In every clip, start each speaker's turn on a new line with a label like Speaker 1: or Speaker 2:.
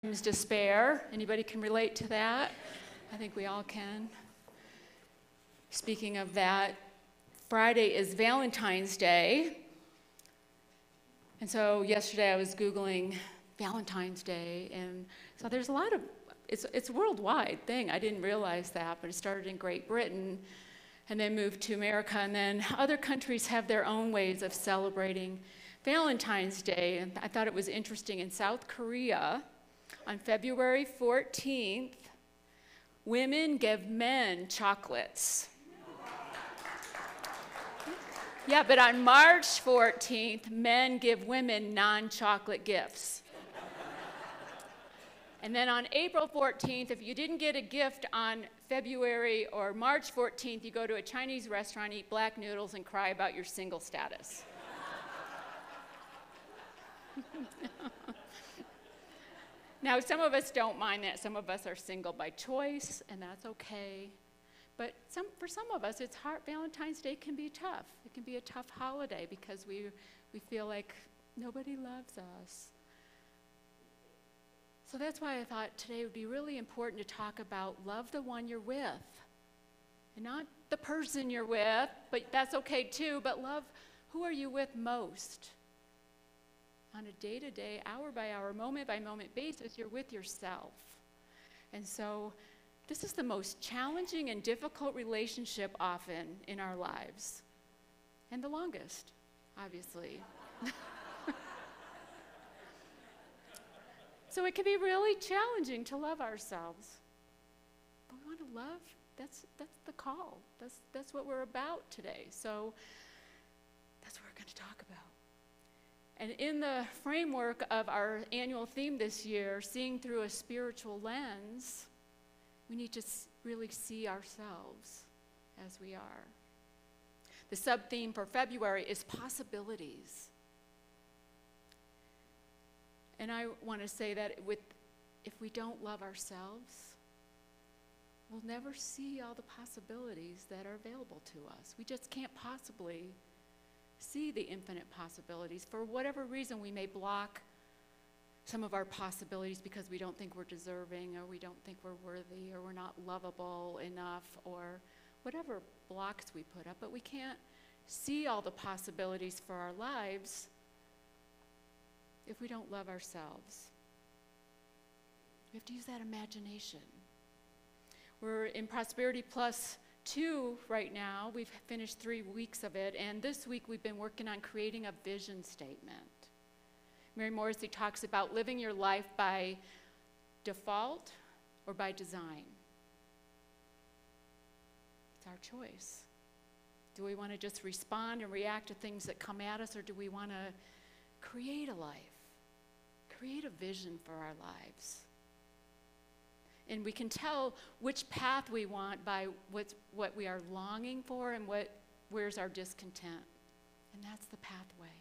Speaker 1: Despair. Anybody can relate to that? I think we all can. Speaking of that, Friday is Valentine's Day. And so yesterday I was Googling Valentine's Day, and so there's a lot of, it's a worldwide thing. I didn't realize that, but it started in Great Britain and then moved to America, and then other countries have their own ways of celebrating Valentine's Day. And I thought it was interesting. In South Korea, on February 14th, women give men chocolates. Yeah, but on March 14th, men give women non-chocolate gifts. And then on April 14th, if you didn't get a gift on February or March 14th, you go to a Chinese restaurant, eat black noodles, and cry about your single status. Now, some of us don't mind that. Some of us are single by choice, and that's okay. But for some of us, it's hard. Valentine's Day can be tough. It can be a tough holiday because we feel like nobody loves us. So that's why I thought today would be really important to talk about love the one you're with. And not the person you're with, but that's okay too, but love who are you with most. On a day-to-day, hour-by-hour, moment-by-moment basis, you're with yourself. And so this is the most challenging and difficult relationship often in our lives. And the longest, obviously. So it can be really challenging to love ourselves. But we want to love, that's the call. That's what we're about today. So that's what we're going to talk about. And in the framework of our annual theme this year, seeing through a spiritual lens, we need to really see ourselves as we are. The sub-theme for February is possibilities. And I want to say that if we don't love ourselves, we'll never see all the possibilities that are available to us. We just can't possibly see the infinite possibilities. For whatever reason, we may block some of our possibilities because we don't think we're deserving, or we don't think we're worthy, or we're not lovable enough, or whatever blocks we put up. But we can't see all the possibilities for our lives if we don't love ourselves. We have to use that imagination. We're in Prosperity Plus 2 right now. We've finished 3 weeks of it, and this week we've been working on creating a vision statement. Mary Morrissey talks about living your life by default or by design. It's our choice. Do we want to just respond and react to things that come at us, or do we want to create a life, create a vision for our lives? And we can tell which path we want by what we are longing for and where's our discontent. And that's the pathway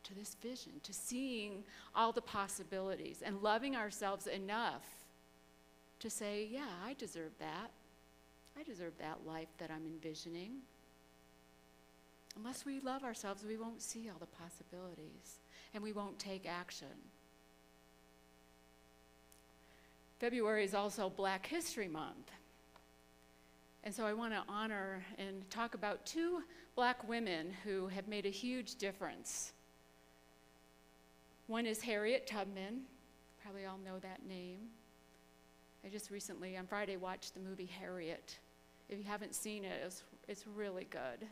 Speaker 1: to this vision, to seeing all the possibilities and loving ourselves enough to say, yeah, I deserve that. I deserve that life that I'm envisioning. Unless we love ourselves, we won't see all the possibilities, and we won't take action. February is also Black History Month. And so I want to honor and talk about 2 Black women who have made a huge difference. One is Harriet Tubman. Probably all know that name. I just recently, on Friday, watched the movie Harriet. If you haven't seen it, it's really good.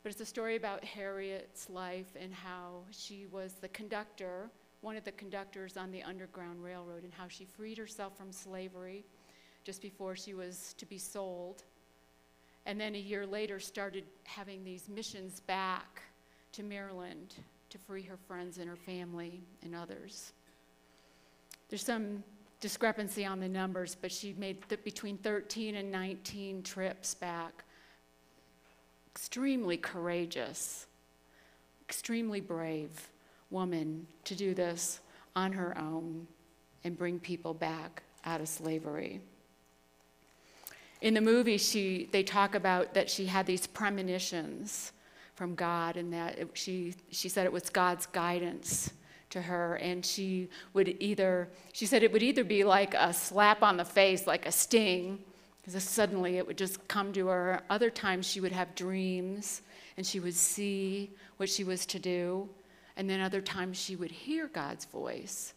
Speaker 1: But it's a story about Harriet's life and how she was the conductor, one of the conductors on the Underground Railroad, and how she freed herself from slavery just before she was to be sold. And then a year later started having these missions back to Maryland to free her friends and her family and others. There's some discrepancy on the numbers, but she made between 13 and 19 trips back. Extremely courageous, extremely brave woman to do this on her own and bring people back out of slavery. In the movie, they talk about that she had these premonitions from God, and that she said it was God's guidance to her, and she said it would either be like a slap on the face, like a sting, because suddenly it would just come to her. Other times she would have dreams, and she would see what she was to do, and then other times she would hear God's voice.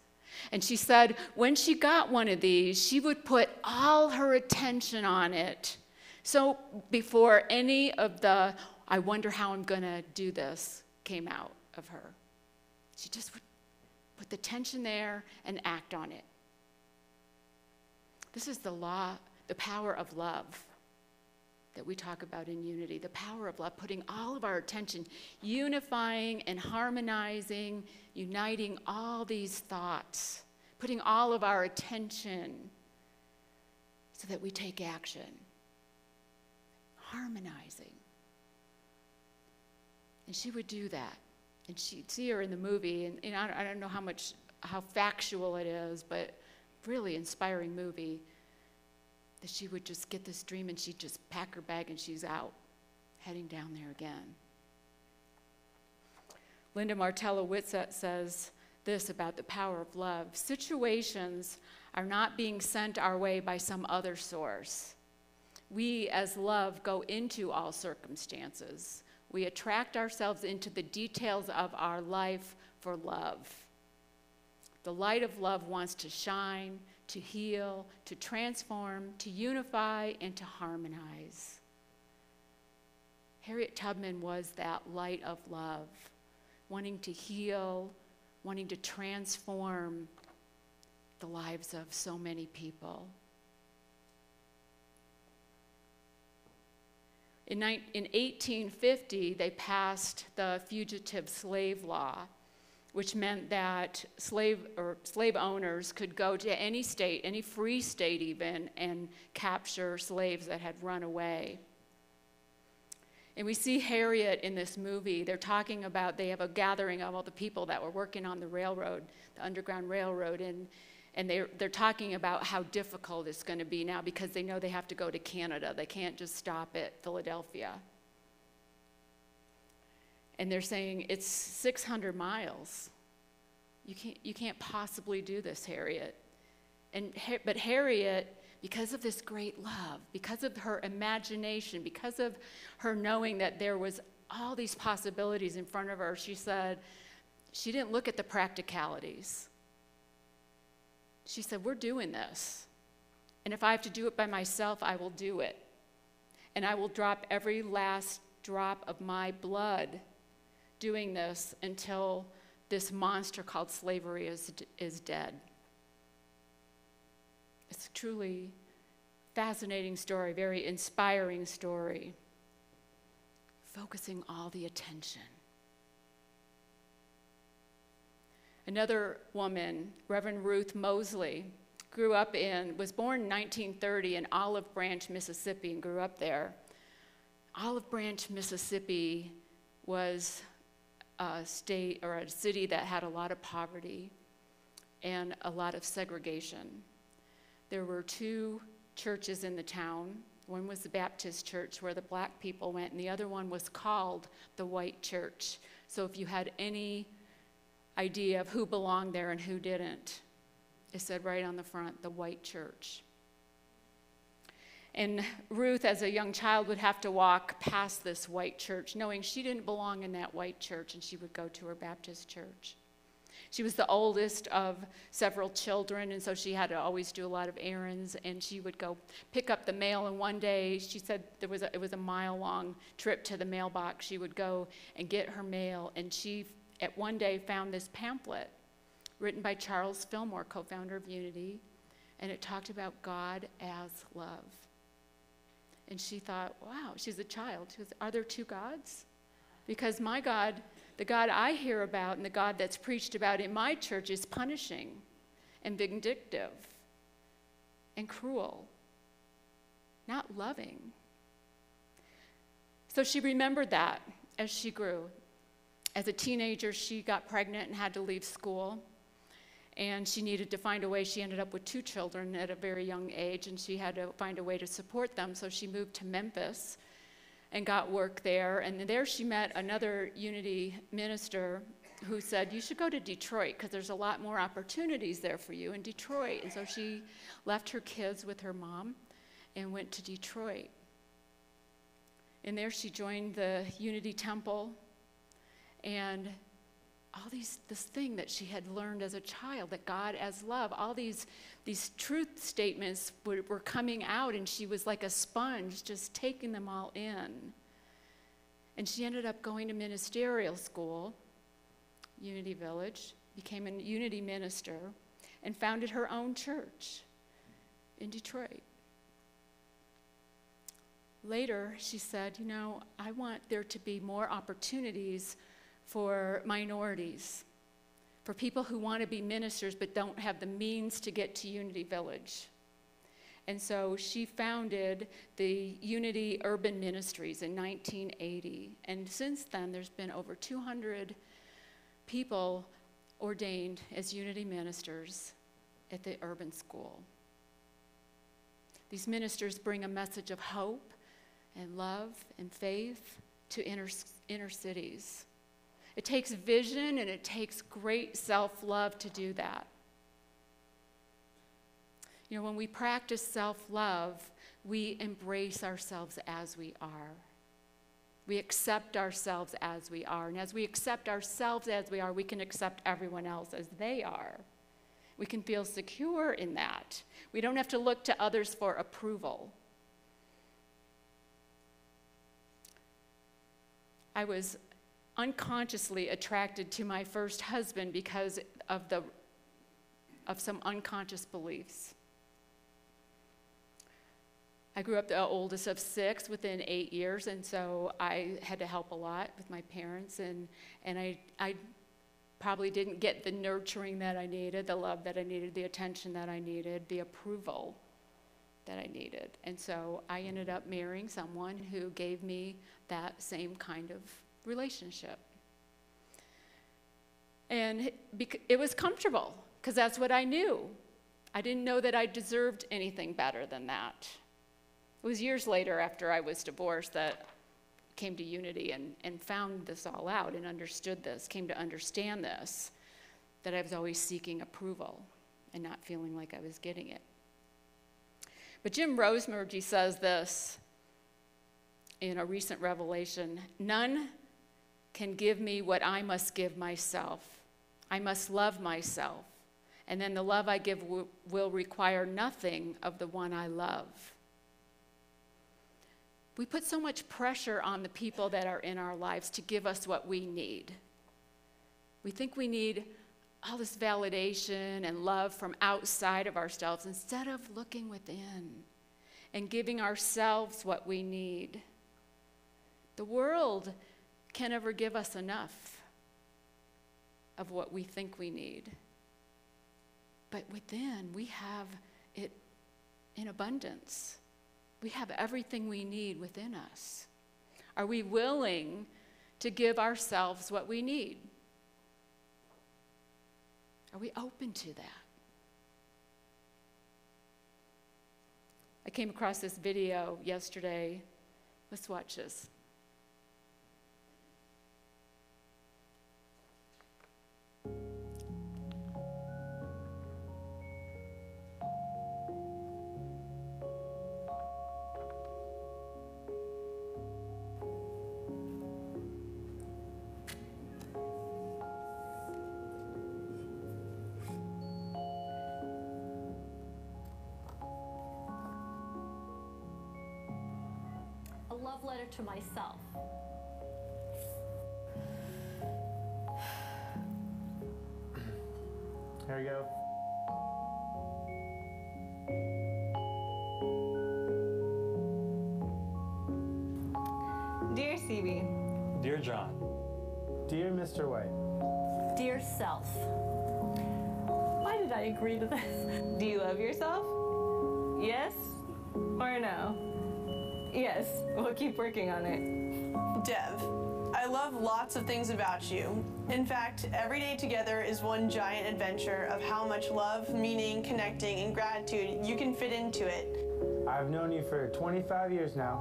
Speaker 1: And she said when she got one of these, she would put all her attention on it. So before any of the, I wonder how I'm going to do this, came out of her, she just would put the tension there and act on it. This is the power of love that we talk about in unity, the power of love, putting all of our attention, unifying and harmonizing, uniting all these thoughts, putting all of our attention so that we take action, harmonizing. And she would do that. And she'd see her in the movie, and I don't know how factual it is, but really inspiring movie, that she would just get this dream and she'd just pack her bag and she's out, heading down there again. Linda Martella Whitsett says this about the power of love: situations are not being sent our way by some other source. We, as love, go into all circumstances. We attract ourselves into the details of our life for love. The light of love wants to shine, to heal, to transform, to unify, and to harmonize. Harriet Tubman was that light of love, wanting to heal, wanting to transform the lives of so many people. In 1850, they passed the Fugitive Slave Law, which meant that slave owners could go to any state, any free state even, and capture slaves that had run away. And we see Harriet in this movie. They're talking about, they have a gathering of all the people that were working on the railroad, the Underground Railroad, and they're talking about how difficult it's going to be now because they know they have to go to Canada. They can't just stop at Philadelphia. And they're saying, it's 600 miles. You can't possibly do this, Harriet. But Harriet, because of this great love, because of her imagination, because of her knowing that there was all these possibilities in front of her, she said, she didn't look at the practicalities. She said, we're doing this. And if I have to do it by myself, I will do it. And I will drop every last drop of my blood doing this until this monster called slavery is dead. It's a truly fascinating story, very inspiring story, focusing all the attention. Another woman, Reverend Ruth Mosley, was born in 1930 in Olive Branch, Mississippi, and grew up there. Olive Branch, Mississippi was a state or a city that had a lot of poverty and a lot of segregation. There were two churches in the town. One was the Baptist church where the black people went, and the other one was called the white church. So if you had any idea of who belonged there and who didn't, it said right on the front, the white church. And Ruth, as a young child, would have to walk past this white church, knowing she didn't belong in that white church, and she would go to her Baptist church. She was the oldest of several children, and so she had to always do a lot of errands, and she would go pick up the mail, and one day, she said it was a mile-long trip to the mailbox. She would go and get her mail, and she, at one day, found this pamphlet written by Charles Fillmore, co-founder of Unity, and it talked about God as love. And she thought, wow, she's a child. She goes, are there two gods? Because my God, the God I hear about and the God that's preached about in my church is punishing and vindictive and cruel, not loving. So she remembered that as she grew. As a teenager, she got pregnant and had to leave school. And she needed to find a way. She ended up with two children at a very young age, and she had to find a way to support them. So she moved to Memphis and got work there. And there she met another Unity minister who said, you should go to Detroit because there's a lot more opportunities there for you in Detroit. And so she left her kids with her mom and went to Detroit. And there she joined the Unity Temple, and this thing that she had learned as a child, that God as love, all these truth statements were coming out, and she was like a sponge, just taking them all in. And she ended up going to ministerial school, Unity Village, became a Unity minister, and founded her own church in Detroit. Later, she said, I want there to be more opportunities for minorities, for people who want to be ministers but don't have the means to get to Unity Village. And so she founded the Unity Urban Ministries in 1980. And since then, there's been over 200 people ordained as Unity ministers at the urban school. These ministers bring a message of hope and love and faith to inner cities. It takes vision and it takes great self-love to do that. When we practice self-love, we embrace ourselves as we are. We accept ourselves as we are. And as we accept ourselves as we are, we can accept everyone else as they are. We can feel secure in that. We don't have to look to others for approval. I was unconsciously attracted to my first husband because of some unconscious beliefs. I grew up the oldest of 6 within 8 years, and so I had to help a lot with my parents, and I probably didn't get the nurturing that I needed, the love that I needed, the attention that I needed, the approval that I needed. And so I ended up marrying someone who gave me that same kind of relationship. And it was comfortable, because that's what I knew. I didn't know that I deserved anything better than that. It was years later, after I was divorced, that I came to Unity and found this all out and understood this, came to understand this, that I was always seeking approval and not feeling like I was getting it. But Jim Rosemergy says this in a recent revelation: none can give me what I must give myself. I must love myself, and then the love I give will require nothing of the one I love. We put so much pressure on the people that are in our lives to give us what we need. We think we need all this validation and love from outside of ourselves instead of looking within and giving ourselves what we need. The world can never give us enough of what we think we need. But within, we have it in abundance. We have everything we need within us. Are we willing to give ourselves what we need? Are we open to that? I came across this video yesterday. Let's watch this.
Speaker 2: Love letter to myself.
Speaker 3: Here we go.
Speaker 4: Dear CB.
Speaker 3: Dear John. Dear Mr. White.
Speaker 2: Dear self. Why did I agree to this?
Speaker 4: Do you love yourself? Yes or no? Yes, we'll keep working on it.
Speaker 5: Dev, I love lots of things about you. In fact, every day together is one giant adventure of how much love, meaning, connecting, and gratitude you can fit into it.
Speaker 3: I've known you for 25 years now.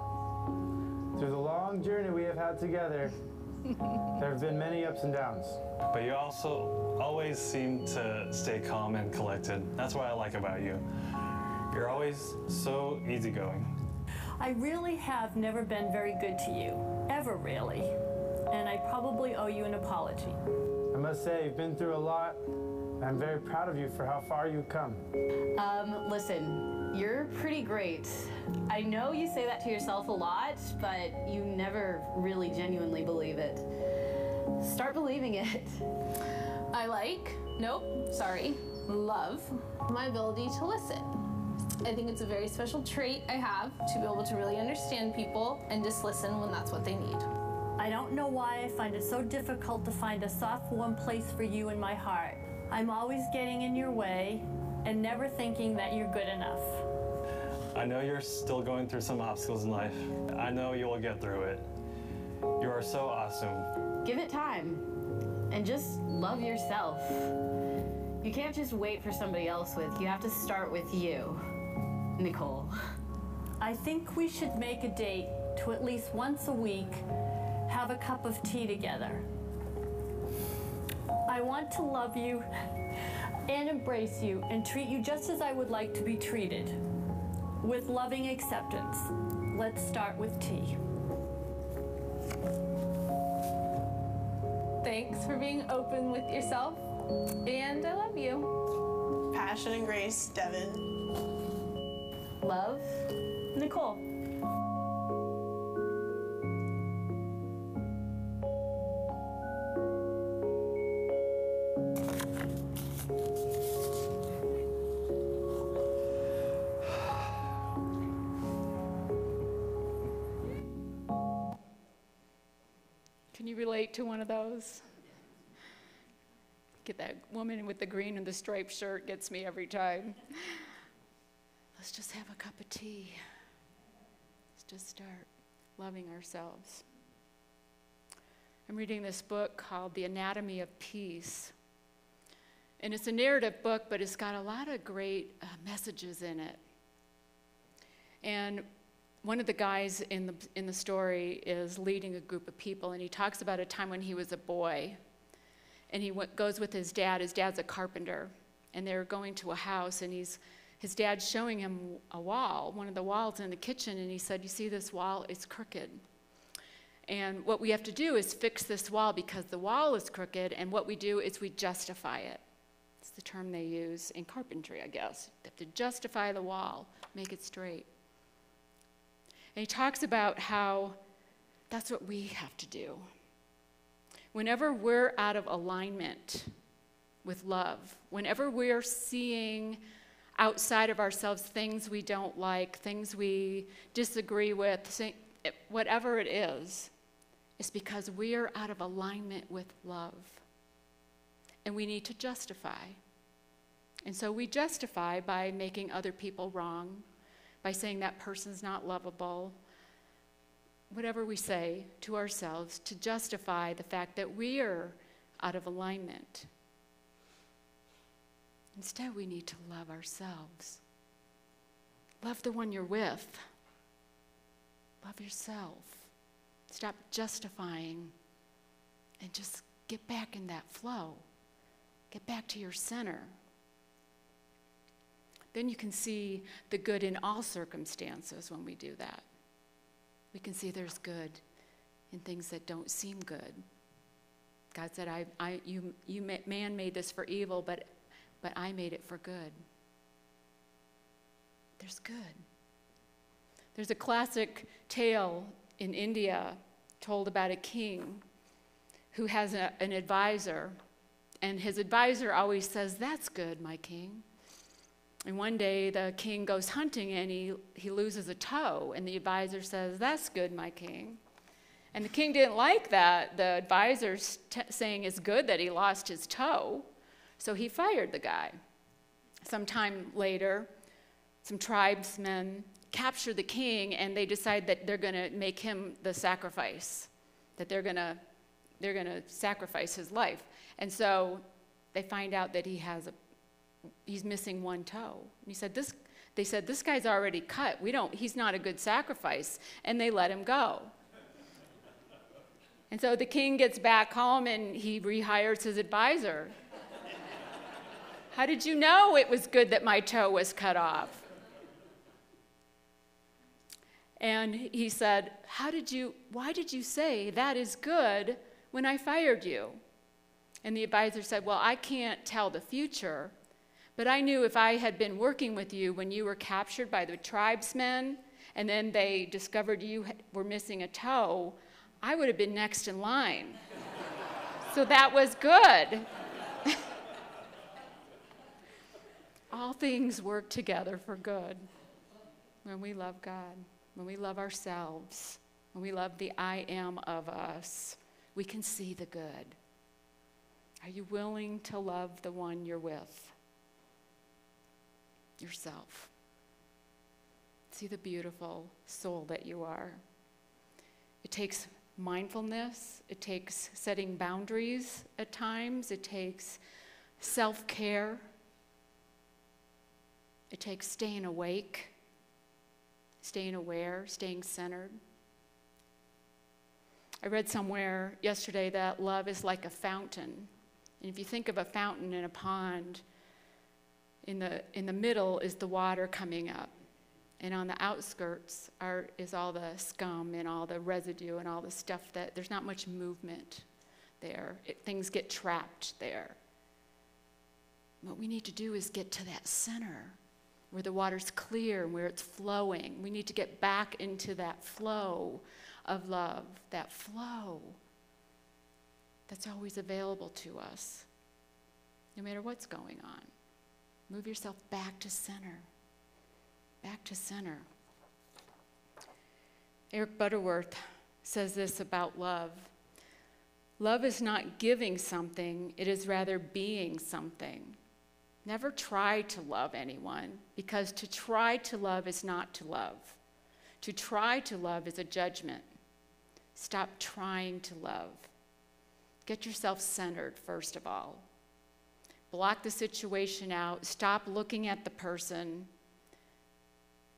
Speaker 3: Through the long journey we have had together, There have been many ups and downs.
Speaker 6: But you also always seem to stay calm and collected. That's what I like about you. You're always so easygoing.
Speaker 2: I really have never been very good to you, ever really. And I probably owe you an apology.
Speaker 3: I must say, you've been through a lot. I'm very proud of you for how far you've come.
Speaker 7: Listen, you're pretty great. I know you say that to yourself a lot, but you never really genuinely believe it. Start believing it.
Speaker 8: Love my ability to listen. I think it's a very special trait I have to be able to really understand people and just listen when that's what they need.
Speaker 2: I don't know why I find it so difficult to find a soft, warm place for you in my heart. I'm always getting in your way and never thinking that you're good enough.
Speaker 6: I know you're still going through some obstacles in life. I know you'll get through it. You are so awesome.
Speaker 7: Give it time and just love yourself. You can't just wait for somebody else with. You have to start with you, Nicole.
Speaker 2: I think we should make a date to at least once a week have a cup of tea together. I want to love you and embrace you and treat you just as I would like to be treated, with loving acceptance. Let's start with tea.
Speaker 8: Thanks for being open with yourself, and I love you.
Speaker 5: Passion and grace, Devin.
Speaker 7: Love, Nicole.
Speaker 1: Can you relate to one of those? Get that woman with the green and the striped shirt gets me every time. Let's just have a cup of tea. Let's just start loving ourselves. I'm reading this book called The Anatomy of Peace. And it's a narrative book, but it's got a lot of great messages in it. And one of the guys in the story is leading a group of people, and he talks about a time when he was a boy. And he goes with his dad. His dad's a carpenter. And they're going to a house, and his dad's showing him a wall, one of the walls in the kitchen, and he said, you see this wall? It's crooked. And what we have to do is fix this wall because the wall is crooked, and what we do is we justify it. It's the term they use in carpentry, I guess. They have to justify the wall, make it straight. And he talks about how that's what we have to do. Whenever we're out of alignment with love, whenever we're seeing outside of ourselves things we don't like, things we disagree with, whatever it is, it's because we're out of alignment with love. And we need to justify. And so we justify by making other people wrong, by saying that person's not lovable, whatever we say to ourselves to justify the fact that we're out of alignment. Instead, we need to love ourselves. Love the one you're with. Love yourself. Stop justifying and just get back in that flow. Get back to your center. Then you can see the good in all circumstances when we do that. We can see there's good in things that don't seem good. God said, man made this for evil, but I made it for good. There's good. There's a classic tale in India told about a king who has an advisor, and his advisor always says, that's good, my king. And one day the king goes hunting and he loses a toe, and the advisor says, that's good, my king. And the king didn't like that. The advisor's saying it's good that he lost his toe, so he fired the guy. Sometime later, some tribesmen capture the king, and they decide that they're going to make him the sacrifice, that they're going to sacrifice his life. And so they find out that he's missing one toe. And they said, this guy's already cut. He's not a good sacrifice. And they let him go. And so the king gets back home and he rehires his advisor. How did you know it was good that my toe was cut off? And he said, why did you say that is good when I fired you? And the advisor said, well, I can't tell the future, but I knew if I had been working with you when you were captured by the tribesmen, and then they discovered you were missing a toe, I would have been next in line. So that was good. All things work together for good when we love God, when we love ourselves, when we love the I am of us. We can see the good. Are you willing to love the one you're with? Yourself. See the beautiful soul that you are. It takes mindfulness. It takes setting boundaries at times. It takes self-care. It takes staying awake, staying aware, staying centered. I read somewhere yesterday that love is like a fountain. And if you think of a fountain in a pond, in the middle is the water coming up. And on the outskirts is all the scum and all the residue and all the stuff that there's not much movement there. Things get trapped there. What we need to do is get to that center where the water's clear and where it's flowing. We need to get back into that flow of love, that flow that's always available to us, no matter what's going on. Move yourself back to center. Back to center. Eric Butterworth says this about love. Love is not giving something, it is rather being something. Never try to love anyone, because to try to love is not to love. To try to love is a judgment. Stop trying to love. Get yourself centered, first of all. Block the situation out. Stop looking at the person.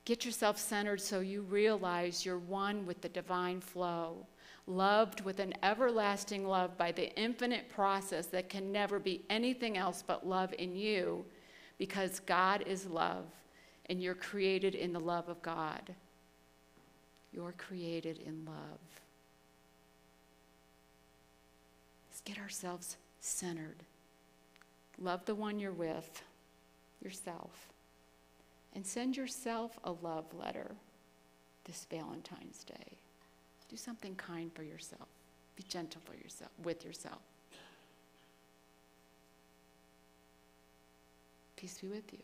Speaker 1: Get yourself centered so you realize you're one with the divine flow, loved with an everlasting love by the infinite process that can never be anything else but love in you, because God is love, and you're created in the love of God. You're created in love. Let's get ourselves centered. Love the one you're with, yourself. And send yourself a love letter this Valentine's Day. Do something kind for yourself. Be gentle for yourself, with yourself. Peace be with you.